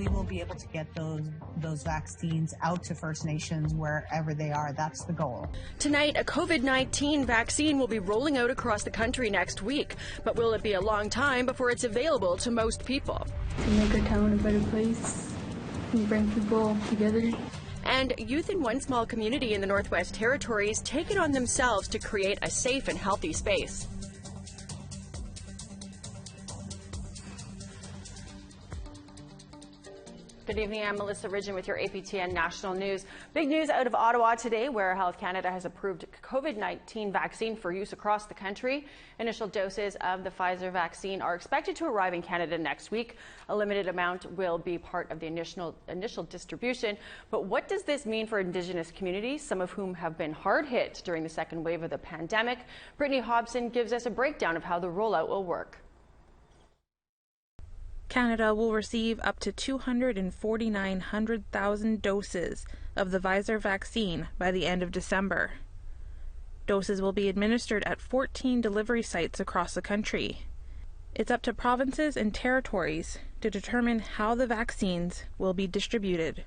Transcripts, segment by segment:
we will be able to get those vaccines out to First Nations wherever they are. That's the goal. Tonight, a COVID-19 vaccine will be rolling out across the country next week. But will it be a long time before it's available to most people? To make our town a better place and bring people together. And youth in one small community in the Northwest Territories take it on themselves to create a safe and healthy space. Good evening, I'm Melissa Ridgen with your APTN National News. Big news out of Ottawa today, where Health Canada has approved COVID-19 vaccine for use across the country. Initial doses of the Pfizer vaccine are expected to arrive in Canada next week. A limited amount will be part of the initial distribution. But what does this mean for Indigenous communities, some of whom have been hard hit during the second wave of the pandemic? Brittany Hobson gives us a breakdown of how the rollout will work. Canada will receive up to 249,000 doses of the Pfizer vaccine by the end of December. Doses will be administered at 14 delivery sites across the country. It's up to provinces and territories to determine how the vaccines will be distributed.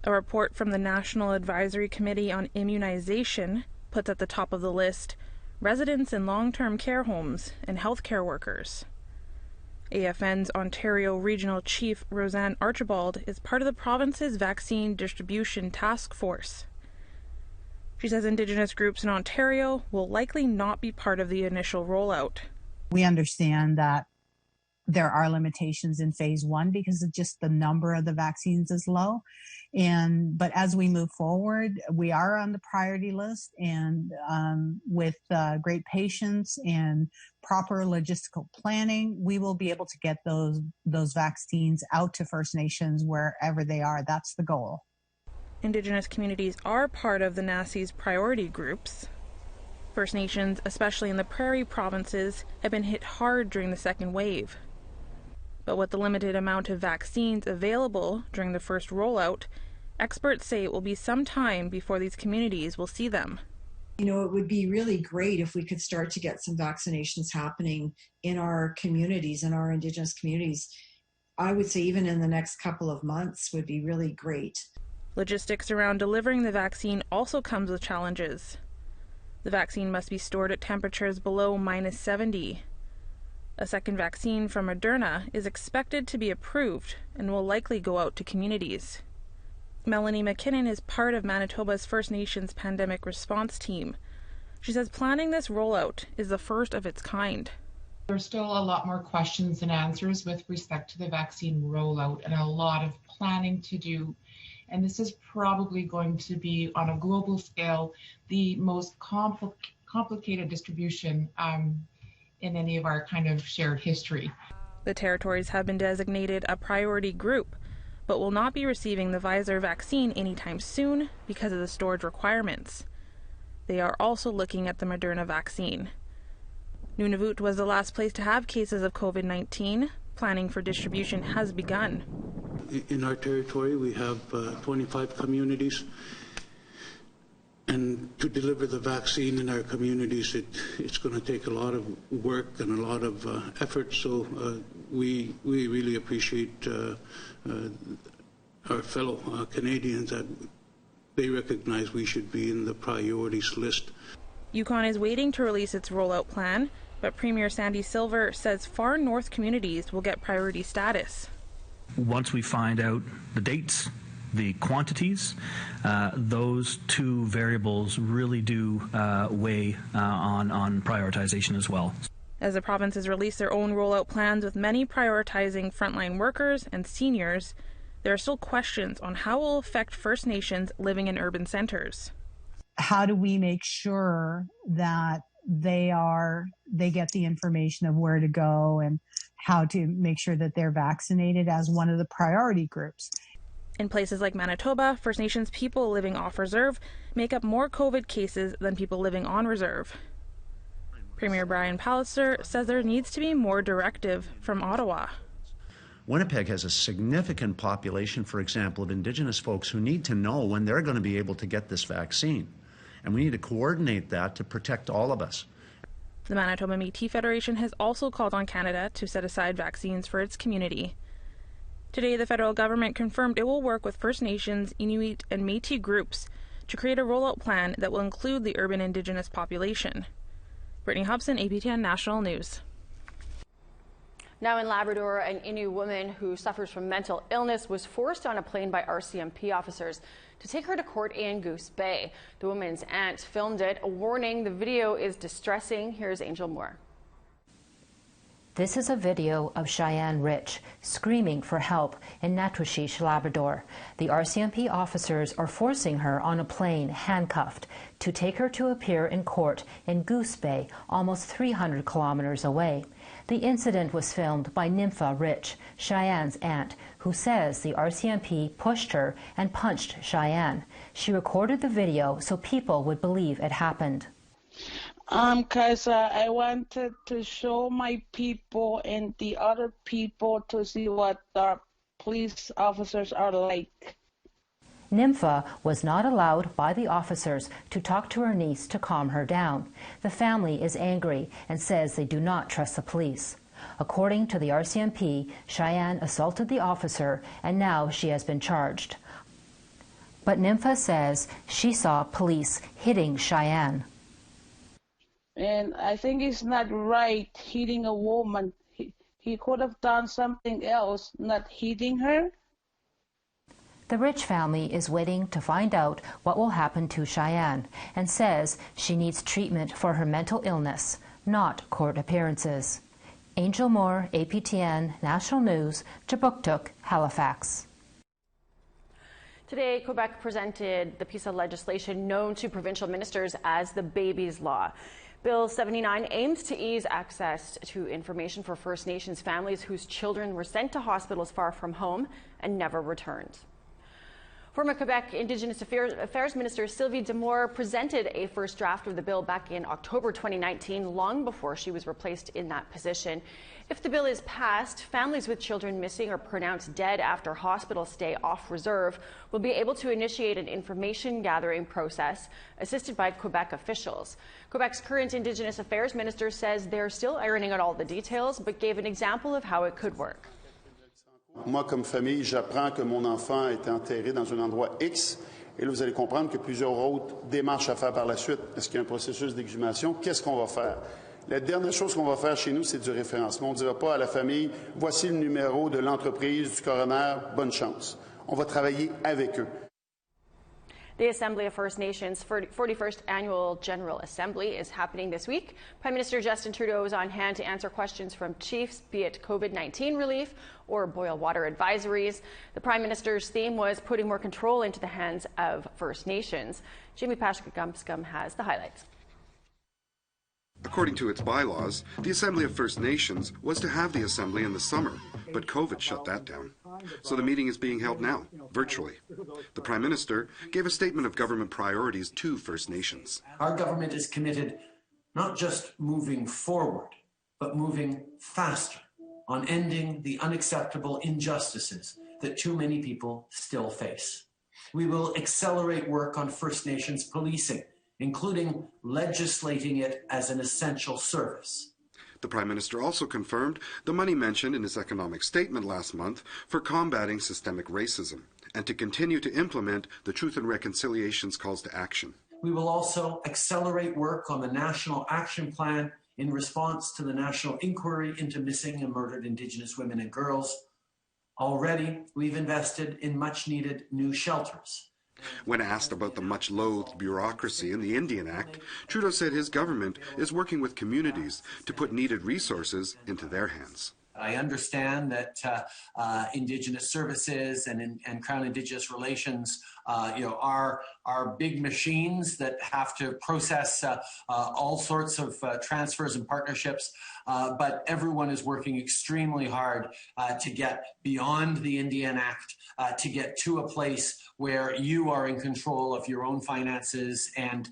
A report from the National Advisory Committee on Immunization puts at the top of the list residents in long-term care homes and healthcare workers. AFN's Ontario Regional Chief Roseanne Archibald is part of the province's vaccine distribution task force. She says Indigenous groups in Ontario will likely not be part of the initial rollout. We understand that there are limitations in phase one because of just the number of the vaccines is low. But as we move forward, we are on the priority list, and with great patience and proper logistical planning, we will be able to get those vaccines out to First Nations wherever they are. That's the goal. Indigenous communities are part of the NACI's priority groups. First Nations, especially in the prairie provinces, have been hit hard during the second wave. But with the limited amount of vaccines available during the first rollout, experts say it will be some time before these communities will see them. You know, it would be really great if we could start to get some vaccinations happening in our communities, in our Indigenous communities. I would say even in the next couple of months would be really great. Logistics around delivering the vaccine also comes with challenges. The vaccine must be stored at temperatures below -70. A second vaccine from Moderna is expected to be approved and will likely go out to communities. Melanie McKinnon is part of Manitoba's First Nations pandemic response team. She says planning this rollout is the first of its kind. There's still a lot more questions and answers with respect to the vaccine rollout and a lot of planning to do. And this is probably going to be, on a global scale, the most complicated distribution in any of our kind of shared history. The territories have been designated a priority group, but will not be receiving the Pfizer vaccine anytime soon because of the storage requirements. They are also looking at the Moderna vaccine. Nunavut was the last place to have cases of COVID-19. Planning for distribution has begun. In our territory, we have 25 communities. And to deliver the vaccine in our communities, it's going to take a lot of work and a lot of effort. So we really appreciate our fellow Canadians that they recognize we should be in the priorities list. Yukon is waiting to release its rollout plan, but Premier Sandy Silver says far north communities will get priority status. Once we find out the dates, the quantities, those two variables really do weigh on prioritization as well. As the provinces release their own rollout plans, with many prioritizing frontline workers and seniors, there are still questions on how it will affect First Nations living in urban centres. How do we make sure that they get the information of where to go and how to make sure that they're vaccinated as one of the priority groups? In places like Manitoba, First Nations people living off reserve make up more COVID cases than people living on reserve. Premier Brian Pallister says there needs to be more directive from Ottawa. Winnipeg has a significant population, for example, of Indigenous folks who need to know when they're going to be able to get this vaccine. And we need to coordinate that to protect all of us. The Manitoba Métis Federation has also called on Canada to set aside vaccines for its community. Today, the federal government confirmed it will work with First Nations, Inuit, and Métis groups to create a rollout plan that will include the urban Indigenous population. Brittany Hobson, APTN National News. Now in Labrador, an Innu woman who suffers from mental illness was forced on a plane by RCMP officers to take her to court in Goose Bay. The woman's aunt filmed it. A warning, the video is distressing. Here's Angel Moore. This is a video of Cheyenne Rich screaming for help in Natuashish, Labrador. The RCMP officers are forcing her on a plane, handcuffed, to take her to appear in court in Goose Bay, almost 300 kilometers away. The incident was filmed by Nympha Rich, Cheyenne's aunt, who says the RCMP pushed her and punched Cheyenne. She recorded the video so people would believe it happened. Because I wanted to show my people and the other people to see what the police officers are like. Nympha was not allowed by the officers to talk to her niece to calm her down. The family is angry and says they do not trust the police. According to the RCMP, Cheyenne assaulted the officer and now she has been charged. But Nympha says she saw police hitting Cheyenne. And I think it's not right hitting a woman. He could have done something else, not hitting her. The Rich family is waiting to find out what will happen to Cheyenne and says she needs treatment for her mental illness, not court appearances. Angel Moore, APTN National News, Jabuktuk, Halifax. Today, Quebec presented the piece of legislation known to provincial ministers as the Baby's Law. Bill 79 aims to ease access to information for First Nations families whose children were sent to hospitals far from home and never returned. Former Quebec Indigenous Affairs Minister Sylvie Damour presented a first draft of the bill back in October 2019, long before she was replaced in that position. If the bill is passed, families with children missing or pronounced dead after hospital stay off reserve will be able to initiate an information gathering process assisted by Quebec officials. Quebec's current Indigenous Affairs Minister says they're still ironing out all the details, but gave an example of how it could work. Moi, comme famille, j'apprends que mon enfant est enterré dans un endroit X. Et là, vous allez comprendre qu'il y a plusieurs autres démarches à faire par la suite. Est-ce qu'il y a un processus d'exhumation? Qu'est-ce qu'on va faire? La dernière chose qu'on va faire chez nous, c'est du référencement. On ne dira pas à la famille, voici le numéro de l'entreprise, du coroner, bonne chance. On va travailler avec eux. The Assembly of First Nations 41st Annual General Assembly is happening this week. Prime Minister Justin Trudeau is on hand to answer questions from chiefs, be it COVID-19 relief or boil water advisories. The Prime Minister's theme was putting more control into the hands of First Nations. Jamie Pashka-Gumscum has the highlights. According to its bylaws, the Assembly of First Nations was to have the Assembly in the summer, but COVID shut that down. So the meeting is being held now, virtually. The Prime Minister gave a statement of government priorities to First Nations. Our government is committed not just moving forward, but moving faster on ending the unacceptable injustices that too many people still face. We will accelerate work on First Nations policing, including legislating it as an essential service. The Prime Minister also confirmed the money mentioned in his economic statement last month for combating systemic racism and to continue to implement the Truth and Reconciliation's calls to action. We will also accelerate work on the National Action Plan in response to the National Inquiry into Missing and Murdered Indigenous Women and Girls. Already, we've invested in much-needed new shelters. When asked about the much-loathed bureaucracy in the Indian Act, Trudeau said his government is working with communities to put needed resources into their hands. I understand that Indigenous services and Crown Indigenous relations, are big machines that have to process all sorts of transfers and partnerships. But everyone is working extremely hard to get beyond the Indian Act, to get to a place where you are in control of your own finances and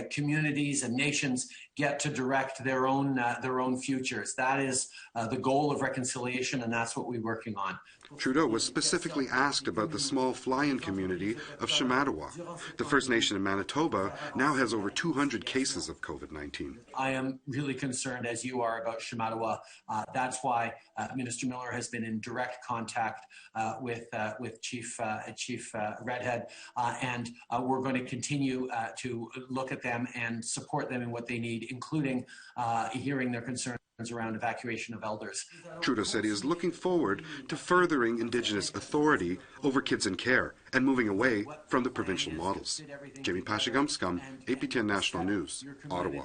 communities and nations get to direct their own futures. That is the goal of reconciliation, and that's what we're working on. Trudeau was specifically asked about the small fly-in community of Shamatta Ottawa. The First Nation in Manitoba now has over 200 cases of COVID-19. I am really concerned, as you are, about Shamattawa. That's why Minister Miller has been in direct contact with Chief Redhead, and we're going to continue to look at them and support them in what they need, including hearing their concerns around evacuation of elders. Trudeau said he is looking forward to furthering Indigenous authority over kids in care and moving away from the provincial models. Jamie Pashigumskum, APTN National News, Ottawa.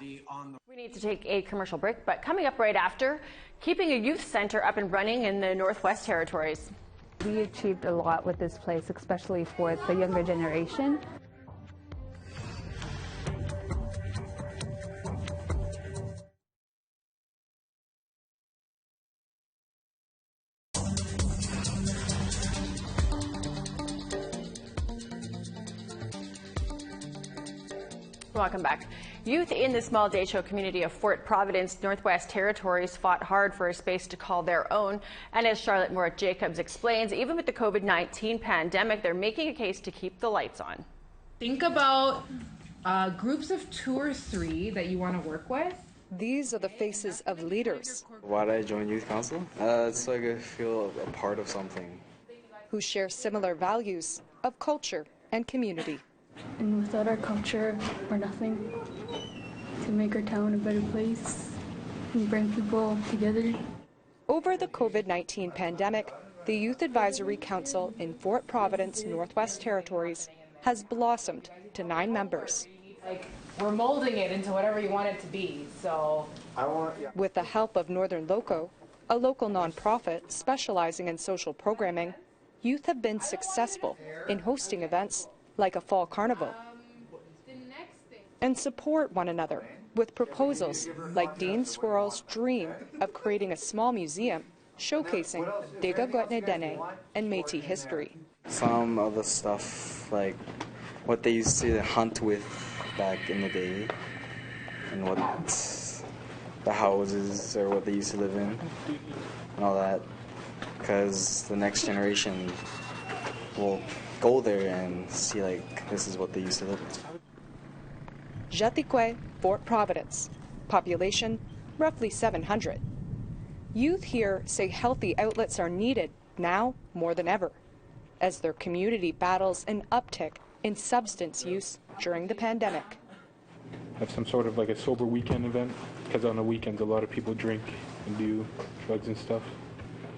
We need to take a commercial break, but coming up right after, keeping a youth centre up and running in the Northwest Territories. We achieved a lot with this place, especially for the younger generation. Welcome back. Youth in the small day show community of Fort Providence, Northwest Territories fought hard for a space to call their own. And as Charlotte Moritz-Jacobs explains, even with the COVID-19 pandemic, they're making a case to keep the lights on. Think about groups of 2 or 3 that you want to work with. These are the faces of leaders. Why did I join Youth Council? It's like I feel a part of something. Who share similar values of culture and community. And without our culture, we're nothing. To make our town a better place and bring people together. Over the COVID-19 pandemic, the Youth Advisory Council in Fort Providence, Northwest Territories has blossomed to 9 members. Like, we're molding it into whatever you want it to be, so. With the help of Northern Loco, a local nonprofit specializing in social programming, youth have been successful in hosting events like a fall carnival, and support one another with proposals like Dean Squirrel's dream of creating a small museum showcasing Dega Dene and Métis history. Some of the stuff, like what they used to hunt with back in the day, and what the houses or what they used to live in, and all that, because the next generation will go there and see, like, this is what they used to live with. Jatiqué, Fort Providence. Population, roughly 700. Youth here say healthy outlets are needed now more than ever, as their community battles an uptick in substance use during the pandemic. Have some sort of like a sober weekend event, because on the weekends a lot of people drink and do drugs and stuff.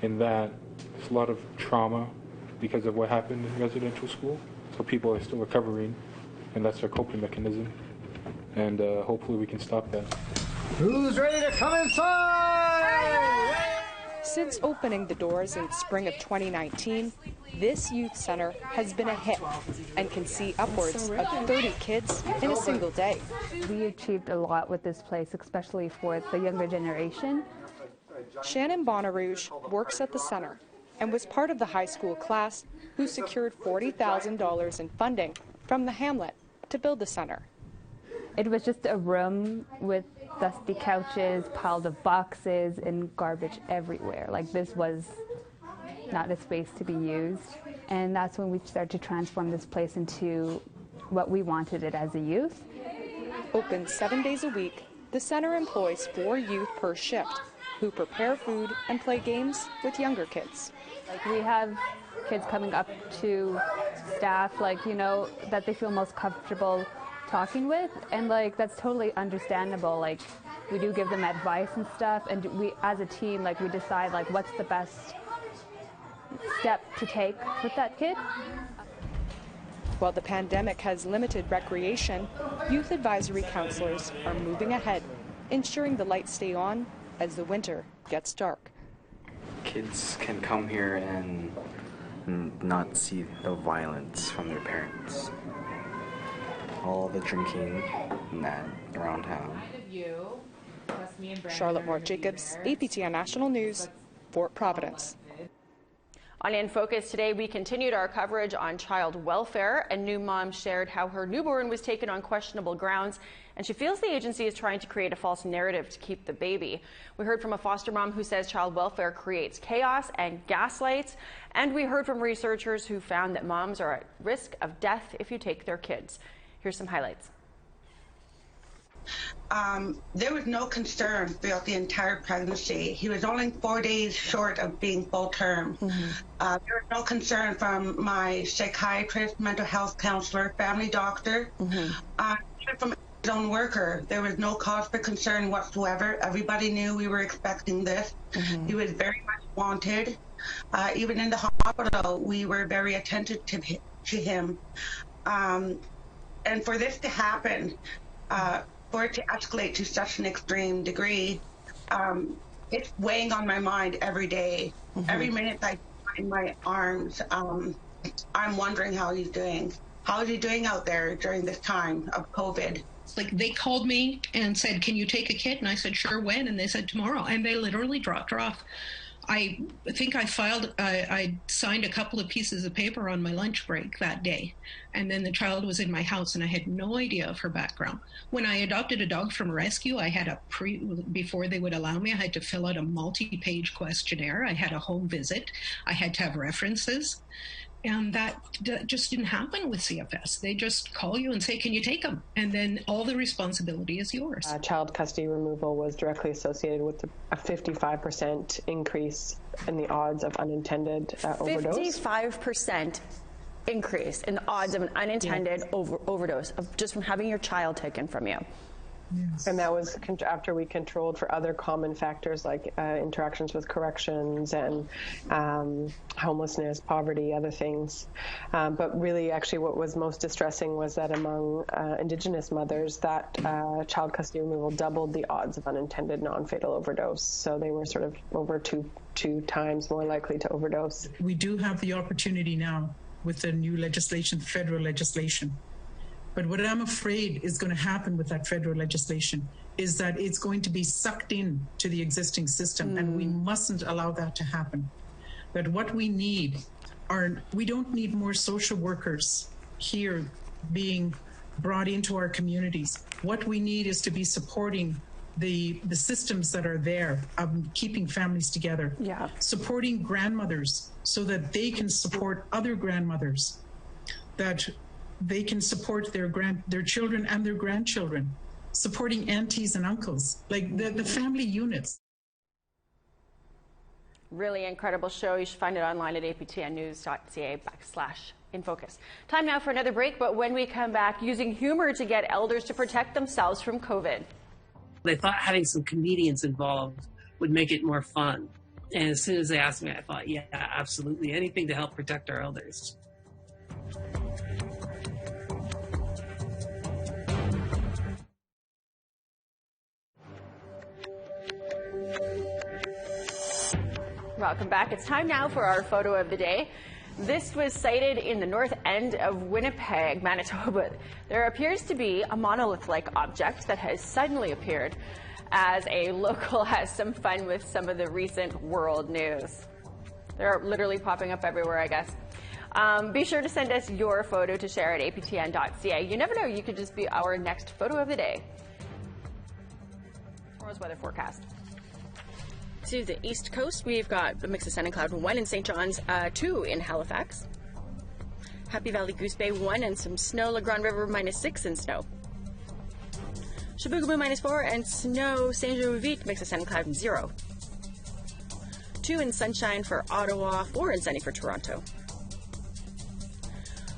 In that, there's a lot of trauma because of what happened in residential school. So people are still recovering, and that's their coping mechanism. And hopefully we can stop that. Who's ready to come inside? Since opening the doors in spring of 2019, this youth center has been a hit and can see upwards of 30 kids in a single day. We achieved a lot with this place, especially for the younger generation. Shannon Bonarouge works at the center and was part of the high school class who secured $40,000 in funding from the hamlet to build the center. It was just a room with dusty couches, piled of boxes, and garbage everywhere. Like, this was not a space to be used. And that's when we started to transform this place into what we wanted it as a youth. Open 7 days a week, the center employs 4 youth per shift who prepare food and play games with younger kids. Like, we have kids coming up to staff, like, you know, that they feel most comfortable talking with, and like that's totally understandable. Like, we do give them advice and stuff, and we as a team, like, we decide like what's the best step to take with that kid. While the pandemic has limited recreation, youth advisory counselors are moving ahead, ensuring the lights stay on as the winter gets dark. Kids can come here and not see the violence from their parents. All the drinking and that around town. Charlotte Moritz-Jacobs, APTN National News, Fort Providence. On In Focus today, we continued our coverage on child welfare. A new mom shared how her newborn was taken on questionable grounds, and she feels the agency is trying to create a false narrative to keep the baby. We heard from a foster mom who says child welfare creates chaos and gaslights, and we heard from researchers who found that moms are at risk of death if you take their kids. Here's some highlights. There was no concern throughout the entire pregnancy. He was only 4 days short of being full term. There was no concern from my psychiatrist, mental health counselor, family doctor, even from his own worker. There was no cause for concern whatsoever. Everybody knew we were expecting this. He was very much wanted. Even in the hospital, we were very attentive to him. And for this to happen, for it to escalate to such an extreme degree, it's weighing on my mind every day. Every minute I in my arms, I'm wondering how he's doing. How is he doing out there during this time of COVID? Like, they called me and said, "Can you take a kid?" And I said, "Sure, when?" And they said, "Tomorrow." And they literally dropped her off. I think I signed a couple of pieces of paper on my lunch break that day. And then the child was in my house and I had no idea of her background. When I adopted a dog from rescue, I had before they would allow me, I had to fill out a multi-page questionnaire. I had a home visit. I had to have references. And that just didn't happen with CFS. They just call you and say, "Can you take them?" And then all the responsibility is yours. Child custody removal was directly associated with a 55% increase in the odds of unintended overdose. 55% increase in the odds of an unintended overdose just from having your child taken from you. Yes. And that was after we controlled for other common factors like interactions with corrections and homelessness, poverty, other things. But really, actually, what was most distressing was that among Indigenous mothers, that child custody removal doubled the odds of unintended non-fatal overdose. So they were sort of over two times more likely to overdose. We do have the opportunity now with the new legislation, federal legislation. But what I'm afraid is going to happen with that federal legislation is that it's going to be sucked in to the existing system, and we mustn't allow that to happen. But what we need we don't need more social workers here being brought into our communities. What we need is to be supporting the systems that are there, keeping families together, supporting grandmothers so that they can support other grandmothers, that they can support their children and their grandchildren, supporting aunties and uncles, like the family units. Really incredible show. You should find it online at aptnnews.ca/infocus. Time now for another break, but when we come back, using humor to get elders to protect themselves from COVID. They thought having some comedians involved would make it more fun. And as soon as they asked me, I thought, yeah, absolutely. Anything to help protect our elders. Welcome back. It's time now for our photo of the day. This was sighted in the north end of Winnipeg, Manitoba. There appears to be a monolith-like object that has suddenly appeared as a local has some fun with some of the recent world news. They're literally popping up everywhere, I guess. Be sure to send us your photo to share at aptn.ca. You never know, you could just be our next photo of the day. Tomorrow's weather forecast. To the east coast, we've got a mix of sun and cloud, 1 in St. John's, 2 in Halifax. Happy Valley, Goose Bay, 1 and some snow. La Grande River, -6 in snow. Chibougamau, -4 and snow. Saint-Jean-Vite, mix of sun and cloud, and 0. 2 in sunshine for Ottawa, 4 and sunny for Toronto.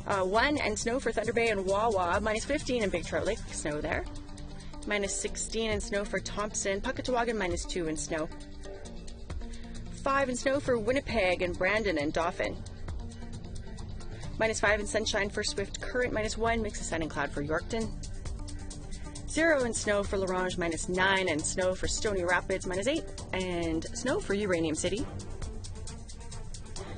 1 and snow for Thunder Bay and Wawa, -15 in Big Trout Lake, snow there. -16 in snow for Thompson. Puckatawagan, -2 in snow. 5 in snow for Winnipeg and Brandon and Dauphin. -5 in sunshine for Swift Current, -1, mix of sun and cloud for Yorkton. 0 in snow for La Ronge, -9, and snow for Stony Rapids, -8, and snow for Uranium City.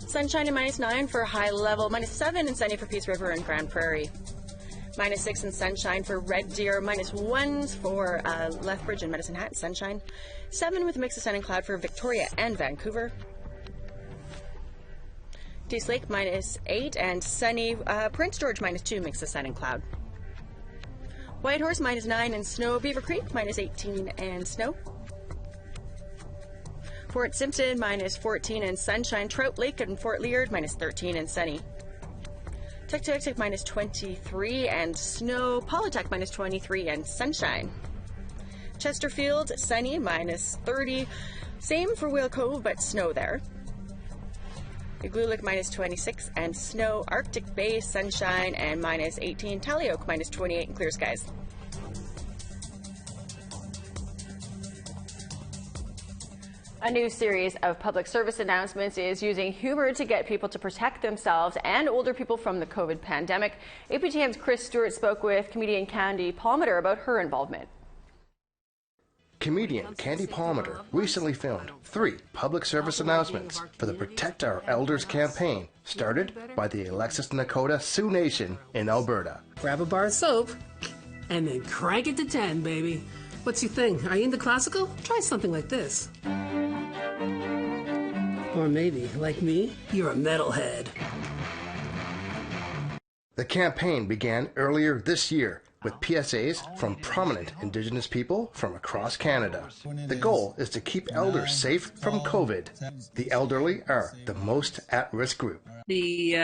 Sunshine and -9 for High Level, -7 and sunny for Peace River and Grand Prairie. -6 in sunshine for Red Deer, -1 for Lethbridge and Medicine Hat, sunshine. 7 with a mix of sun and cloud for Victoria and Vancouver. Dease Lake -8 and sunny. Prince George -2, mix of sun and cloud. Whitehorse -9 and snow. Beaver Creek -18 and snow. Fort Simpson -14 and sunshine. Trout Lake and Fort Leard -13 and sunny. Tuktoyaktuk -23 and snow. Paulatuk -23 and sunshine. Chesterfield sunny -30. Same for Whale Cove, but snow there. Igloolik -26 and snow. Arctic Bay sunshine and -18. Tallyoak -28 and clear skies. A new series of public service announcements is using humor to get people to protect themselves and older people from the COVID pandemic. APTN's Chris Stewart spoke with comedian Candy Palmater about her involvement. Comedian Candy Palmater recently filmed 3 public service announcements for the Protect Our Elders campaign, started by the Alexis Nakota Sioux Nation in Alberta. Grab a bar of soap and then crank it to 10, baby. What's your thing? Are you into classical? Try something like this. Or maybe, like me, you're a metalhead. The campaign began earlier this year with PSAs from prominent Indigenous people from across Canada. The goal is to keep elders safe from COVID. The elderly are the most at-risk group. The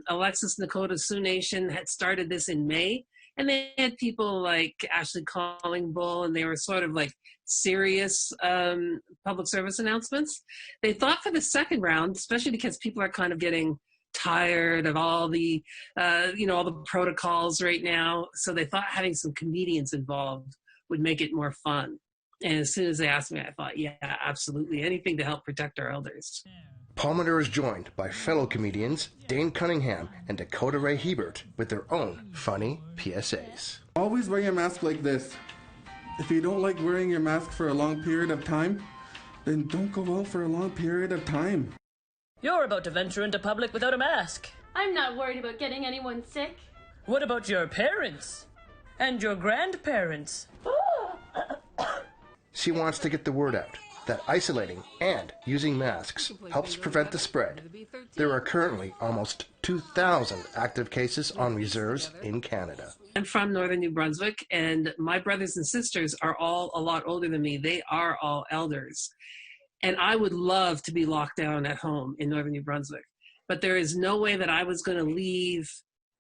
Alexis Nakota Sioux Nation had started this in May, and they had people like Ashley Collingbull, and they were sort of like serious public service announcements. They thought for the second round, especially because people are kind of getting tired of all the, all the protocols right now. So they thought having some comedians involved would make it more fun. And as soon as they asked me, I thought, yeah, absolutely. Anything to help protect our elders. Palmater is joined by fellow comedians Dane Cunningham and Dakota Ray Hebert with their own funny PSAs. Always wear your mask like this. If you don't like wearing your mask for a long period of time, then don't go out for a long period of time. You're about to venture into public without a mask. I'm not worried about getting anyone sick. What about your parents? And your grandparents? She wants to get the word out that isolating and using masks helps prevent the spread. There are currently almost 2,000 active cases on reserves in Canada. I'm from northern New Brunswick, and my brothers and sisters are all a lot older than me. They are all elders. And I would love to be locked down at home in northern New Brunswick. But there is no way that I was going to leave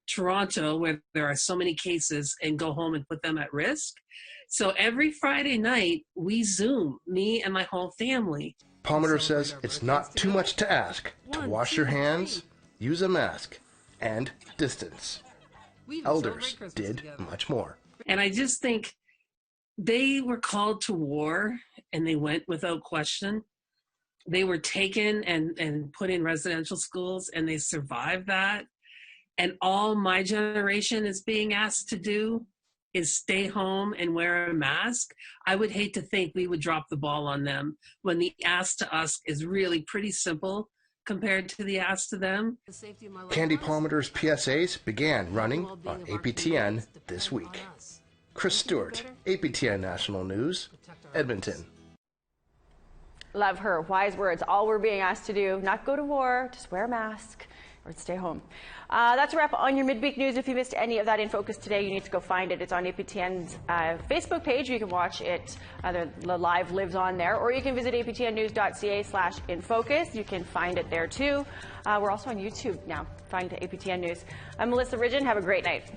Toronto, where there are so many cases, and go home and put them at risk. So every Friday night, we Zoom, me and my whole family. Palmater says it's not too much to ask to wash your hands, use a mask, and distance. Elders did much more. And I just think they were called to war, and they went without question. They were taken and put in residential schools, and they survived that. And all my generation is being asked to do is stay home and wear a mask. I would hate to think we would drop the ball on them when the ask to us is really pretty simple compared to the ask to them. Candy Palmater's PSAs began running on APTN this week. Chris Stewart, APTN National News, Edmonton. Love her wise words. All we're being asked to do, not go to war, just wear a mask or stay home. That's a wrap on your midweek news. If you missed any of that in focus today, you need to go find it. It's on APTN's Facebook page. You can watch it. The live lives on there, or you can visit aptnnews.ca/infocus. You can find it there too. We're also on YouTube now. Find APTN News. I'm Melissa Ridgen. Have a great night.